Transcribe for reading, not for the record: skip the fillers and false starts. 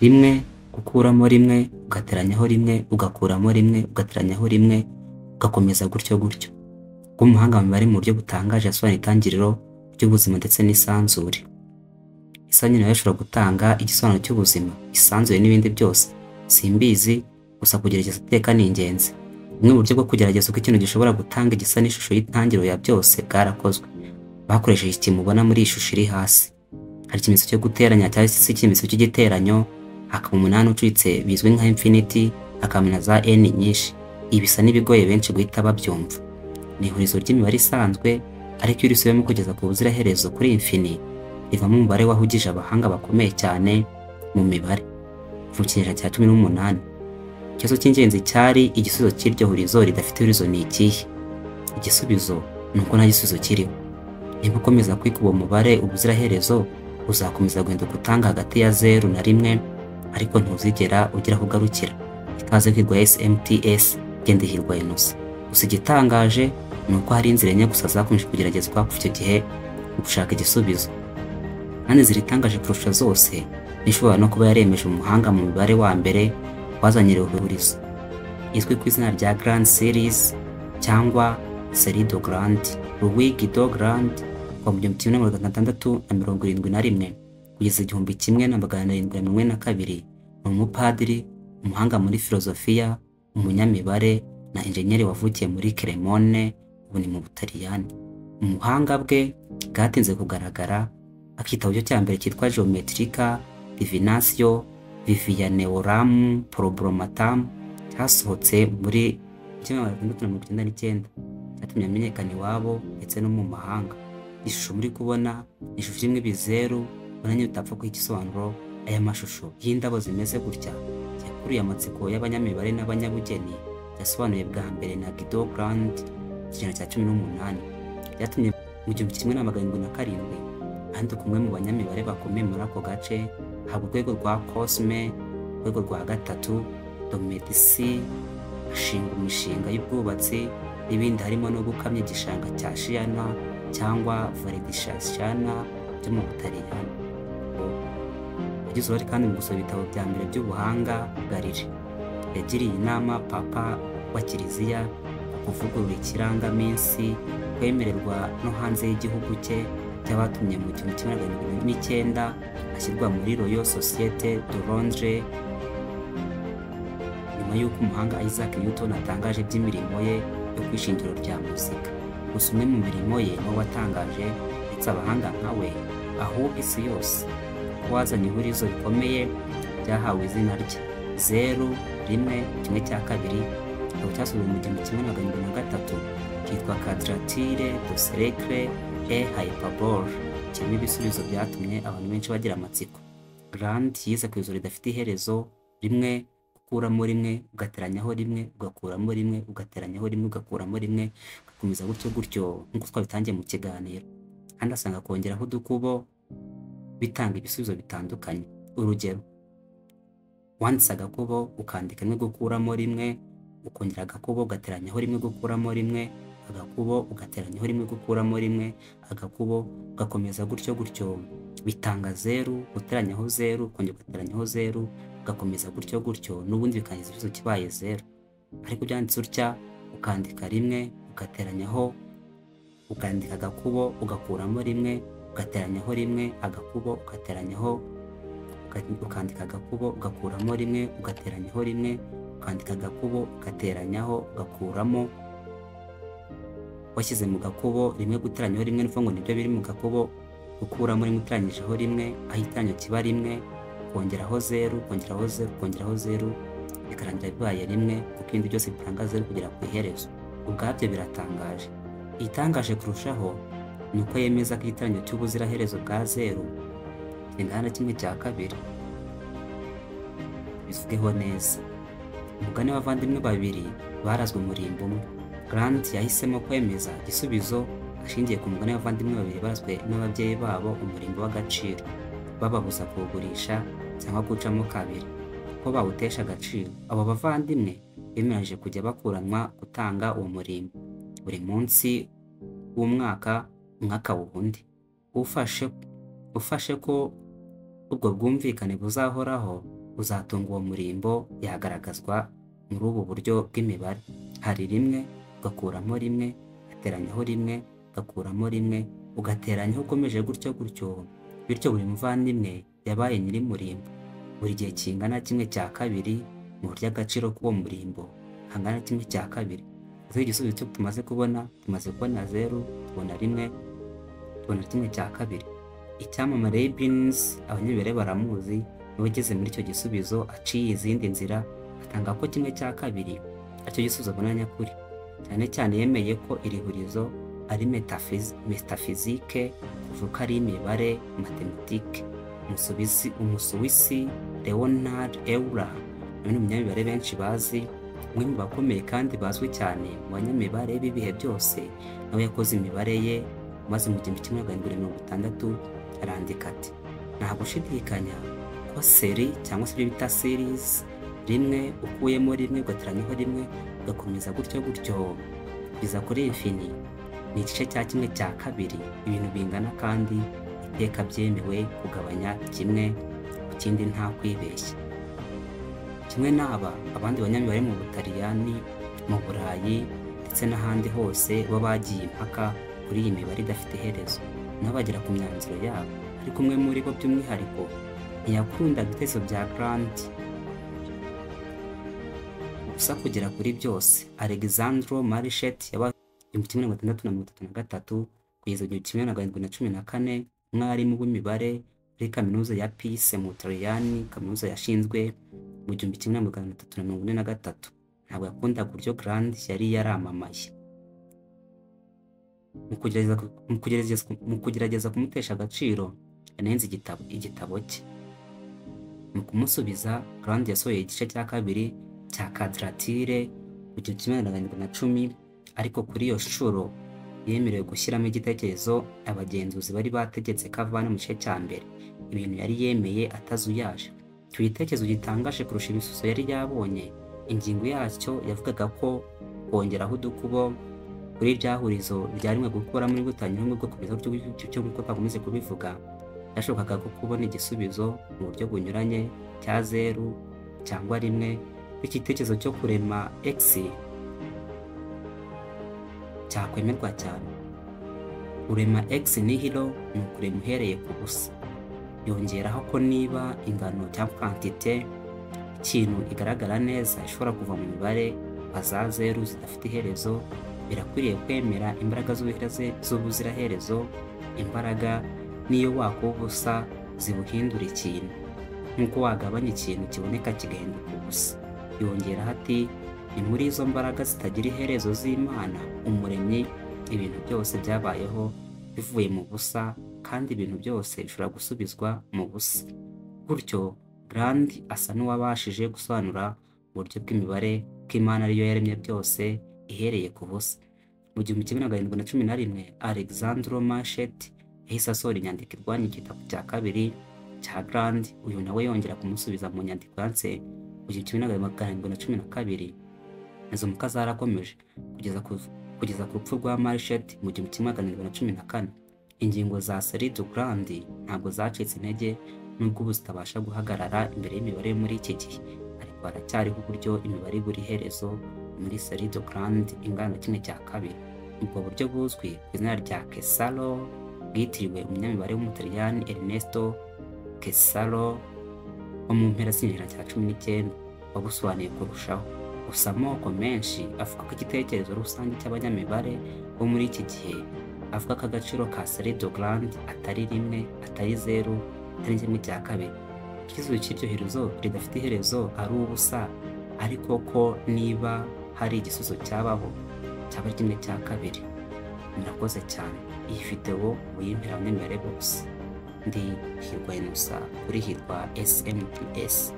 rimwe, gukuramo rimwe, ugateranyaho rimwe, ugakuramo rimwe, ugateranyaho rimwe, ugakomeza gutyo gutyo. Umuhanga mu mibare mu buryo butangaje yasobanuye itangiriro ry'ubuzima ndetse n'isanzure. Isa nayo ishobora gutanga igisobanuro cy'ubuzima, isanzure n'ibindi byose. Simbizi, gusa kugerageza iteka ni ingenzi. Bumwe mu buryo bwo kugerageza uko ikintu gishobora gutanga igisa n'ishusho y'intangiriro ya byose bwarakozwe. Bakoresheje iki mubona muri iyi shusho iri hasi. Hari ikimenyetso cyo guteranya cyangwa se ikimenyetso cy'igiteranyo, hakaba umunani ucitse bizwi nka infinity, hakaba na za n nyinshi. Ibi bisa n'ibigoye benshi guhita babyumva. Ni ihurizo ry'imibare isanzwe, ariko iyo urisubiyemo kugeza ku buziraherezo kuri infinity, rivamo umubare wahugije abahanga bakomeye cyane mu mibare mu kinyejana cya 18. Ikibazo cy'ingenzi cyari igisubizo cy'iryo hurizo ridafite ihurizo ni ikihe? Igisubizo ni uko nta gisubizo kiriho. Niba ukomeza kwiga uwo mubare ubuziraherezo, uzakomeza guhinduka utanga hagati ya 0 na 1, ariko ntuzigera ugira aho ugarukira. Ikaze kwigwa SMTS genda hirwa Innocent. Gusa igitangaje ni uko hari inzira enye gusa zakomeje kugeragezwa kuva icyo gihe mu gushaka igisubizo, kandi ziritangaje kurusha zose nishobora no kuba yaremeje umuhanga mu mibare wa mbere wazanye ihurizo, izwi ku izina rya Grand Series cyangwa Série de Grand. Louis Guido Grand kuva mu 1671 kugeza 1742 ni umupadiri, umuhanga muri filozofiya, umunyamibare na injenyeri wavukiye muri Cremone, ubu ni mu Butaliyani. Umuhanga bwe bwatinze kugaragara, akitabo cyo cyambere cyitwa Geometrica Divinatio Vivianeorum Problematum cyasohotse muri 1999, cyatumye amenyekana iwabo ndetse no mu mahanga. Ishusho muri kubona ishusho imwe bizeru, bananye utapfa ko igisobanuro. Aya mashusho y'indabo zimeze gutya yakuruye amatsiko y'abanyamibare n'abanyabugeni, yasobanuye bwa mbere na Guido Grand ikinyejana cya 18. Byatumye mu 1707 kandi kumwe mu banyamibare bakomeye muri ako gace haba urwego rwa Cosme, urwego rwa gatatu Domedici, ashinga imishinga y'ubwubatsi n'ibindi, harimo no gukamya igishanga cya Siena cyangwa Valdichiana byo mu Butaliyani. Yagize uruhare kandi mu gusoma ibitabo bya mbere by'ubuhanga Galilei. Yagiriye inama papa wa kiliziya kuvugurura ikirangaminsi, kwemererwa no hanze y'igihugu cye, cyabatumye mu 1909 ashyirwa muri Royal Société de Londres, nyuma y'uko umuhanga Isaac Newton atangaje by'imirimo ye yo kwishingiro rya muzika. Gusa umwe mu mirimo ye niwo watangaje ndetse abahanga nkawe ahubwo isi yose wazanye ihurizo rikomeye ryahawe izina rye 0, 1, 1/2. Aho cyasubije mu 1973 cyitwa Quadratire de Cercle et Hyperbole, kirimo ibisubizo byatumye abantu benshi bagira amatsiko. Grand yize ku ihurizo ridafite iherezo, rimwe, gukuramo rimwe, ugateranyaho rimwe, ugakuramo rimwe, ugateranyaho rimwe, ugakuramo rimwe, ugakomeza gutyo gutyo nk'uko twabitangiye mu kiganiro. Kandi asanga kongeraho udukubo bitanga ibisubizo bitandukanye. Urugero, wanditse agakubo ukandika rimwe, gukuramo rimwe, ukongera agakubo ugateranyaho rimwe, gukuramo rimwe, agakubo ugateranyaho rimwe, gukuramo rimwe, agakubo ugakomeza gutyo gutyo, bitanga 0, guteranyaho 0, ukongera ugateranyaho 0, ugakomeza gutyo gutyo, n'ubundi bikangiza igisubizo kibaye 0. Ariko byanditse utya, ukandika rimwe, ugateranyaho, ukandika agakubo ugakuramo rimwe, ugateranyaho rimwe, agakubo ugateranyaho, ukandika agakubo ugakuramo rimwe, ugateranyaho rimwe, ukandika agakubo ugateranyaho, ugakuramo. Washyize mu gakubo rimwe, guteranyaho rimwe, n'uvuga ngo nibyo biri mu gakubo gukuramo rimwe, uteranyijeho rimwe, aho iteranyo kiba rimwe, kongeraho 0, kongeraho 0, kongeraho 0, bikarangira bibaye rimwe, kuko ibindi byose bitanga 0 kugera ku iherezo. Ubwabyo biratangaje. Itangaje kurushaho ni uko yemeza ko igiteranyo cy'ubuziraherezo bwa 0 kingana na 1/2. Bivugeho neza, umugani w'abavandimwe babiri barazwe umurimbo umwe. Grant yahisemo kwemeza igisubizo ashingiye ku mugani w'abavandimwe babiri barazwe n'ababyeyi babo umurimbo w'agaciro, bababuza kuwugurisha cyangwa gucamo kabiri ko bawutesha agaciro. Abo bavandimwe bemereje kujya bakuranwa gutanga uwo murimbo buri munsi w'umwaka, umwaka wundi. Ufashe ko ubwo bwumvikane buzahoraho, uzatunga uwo murimbo yagaragazwa muri ubu buryo bw'imibare. Hari rimwe ugakuramo rimwe, ugateranyaho rimwe, ugakuramo rimwe, ugateranyaho ukomeje gutyo gutyo, bityo buri muvandimwe yabaye nyiri murimbo. Buri gihe kingana kimwe cya kabiri mu buryo agaciro k'uwo murimbo hangana kimwe cya kabiri. Icyo igisubizo cyo tumaze kubona zeru, tubona rimwe, tubona kimwe cya kabiri. Icyamamare Leibniz abanyamibare baramuzi, niwe ugeze muri icyo gisubizo aciye izindi nzira atanga ko kimwe cya kabiri aricyo gisubizo abona nyakuri. Cyane cyane yemeye ko iri hurizo ari metafizike kuvuga ari imibare matematike. Umusuwisi Leonhard Euler ni umunyamibare benshi bazi, umwe mu bakomeye kandi bazwi cyane mu banyamibare b'ibihe byose. Nawe yakoze imibare ye maze mu 1760 arandika ati: nta gushidikanya ko seri cyangwa se ibyo bita series, rimwe ukuyemo rimwe ugateranyaho rimwe ugakomeza gutyo gutyo biza kuri infini, ni igice cya kimwe cya kabiri ibintu bingana kandi iteka byemewe kugabanya kimwe ku kindi nta kwibeshya. Kimwe n'aba abandi banyamibare mu Butaliyani, mu Burayi ndetse n'ahandi hose bo bagiye impaka kuri iyi mibare idafite iherezo, nabo bagera ku myanzuro yabo. Ariko umwe muri bo by'umwihariko ntiyakunda ibitekerezo bya Grand gusa kugera kuri byose. Alexandro Marichet yabaye 1633 kugeza 1714 umwarimu w'imibare muri kaminuza ya Pise mu Butaliyani, kaminuza yashinzwe mu 1743. Ntabwo yakundaga uburyo Grand yari yaramamaye. Mu kugerageza kumutesha agaciro yanenze igitabo cye. Mu kumusubiza, Grand yasohoye igice cya kabiri cya Quadratire mu 1710, ariko kuri iyo nshuro yemerewe gushyiramo igitekerezo abagenzuzi bari bategetse ko avana mu gice cya mbere, ibintu yari yemeye atazuyaje. Icyo gitekerezo gitangaje kurusha ibisubizo yari yabonye. Ingingo yacyo yavugaga ko kongeraho udukubo kuri rya hurizo ryarimwe gukora muri gutangira bwo kugeza cyo uko twakomeze kubivuga, yashobokaga ko kubona igisubizo mu buryo bunyuranye cya zeru cyangwa rimwe. Igitekerezo cyo kurema x cyakwemerwa cyane. Urema x nihilo ni ukurema uhereye ku busa. Yongeraho ko niba ingano cyangwa quantité ikintu igaragara neza ishobora kuva mu mibare za zeru zidafite iherezo, birakwiriye kwemera imbaraga z'ubuziraherezo, imbaraga niyo wakuba ubusa zibuhindura ikintu, nk'uko wagabanya ikintu kiboneka kigahinduka ubusa. Yongeraho ati: ni muri izo mbaraga zitagira iherezo z'Imana umuremyi ibintu byose byabayeho bivuye mu busa, kandi ibintu byose bishobora gusubizwa mu busa. Gutyo Grand asa n'uwabashije gusobanura uburyo bw'imibare ko Imana ariyo yaremye byose ihereye ku busa. Mu 1711 Alexandro Marichet yahise asohora inyandiko irwanya igitabo cya kabiri cya Grand. Uyu nawe yongera kumusubiza mu nyandiko yanditse mu 1712. Izo mpaka zarakomeje kugeza ku rupfu rwa Marichet mu 1714. Ingingo za série de Grand ntabwo zacitse intege nubwo ubu zitabasha guhagarara imbere y'imibare muri iki gihe, ariko haracyariho uburyo imibare buri herezo muri série de Grand ingana kimwe cya kabiri. Ubwo buryo buzwi ku izina rya Kesaro bwitiriwe umunyamibare w'umutaliyani Ernesto Kesaro wo mu mpera z'ikinyejana cya 19 wabusobanuye kurushaho. Gusa amoko menshi avuga ko igitekerezo rusange cy'abanyamibare bo muri iki gihe avuga ko agaciro ka série de Grand atari rimwe, atari zeru, atari kimwe cya kabiri. Igisubizo cy'iryo herezo ridafite iherezo ari ubusa, ariko ko niba hari igisubizo cyabaho cyaba kimwe cya kabiri. Murakoze cyane. Iyi video uyimpera abanyamibare bose. Ndi Hirwa Innocent kuri Hirwa SMPS.